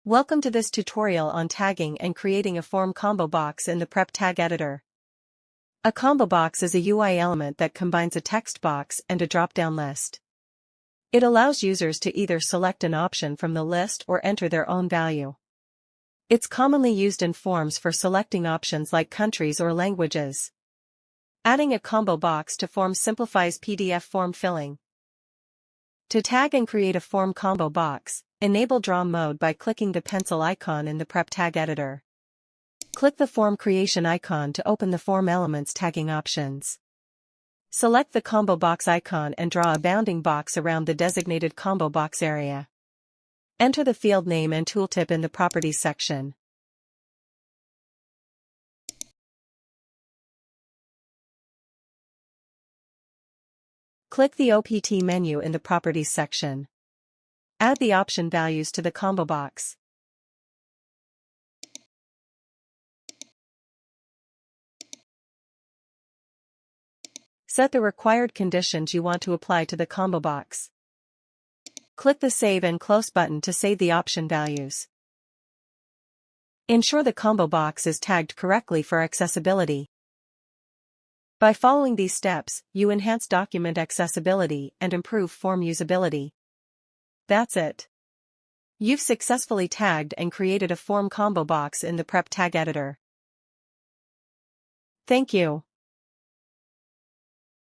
Welcome to this tutorial on tagging and creating a form combo box in the Prep Tag Editor. A combo box is a UI element that combines a text box and a drop-down list. It allows users to either select an option from the list or enter their own value. It's commonly used in forms for selecting options like countries or languages. Adding a combo box to form simplifies PDF form filling. To tag and create a form combo box, enable draw mode by clicking the pencil icon in the Prep Tag Editor. Click the form creation icon to open the form elements tagging options. Select the combo box icon and draw a bounding box around the designated combo box area. Enter the field name and tooltip in the Properties section. Click the OPT menu in the Properties section. Add the option values to the combo box. Set the required conditions you want to apply to the combo box. Click the Save and Close button to save the option values. Ensure the combo box is tagged correctly for accessibility. By following these steps, you enhance document accessibility and improve form usability. That's it. You've successfully tagged and created a form combo box in the Prep Tag Editor. Thank you.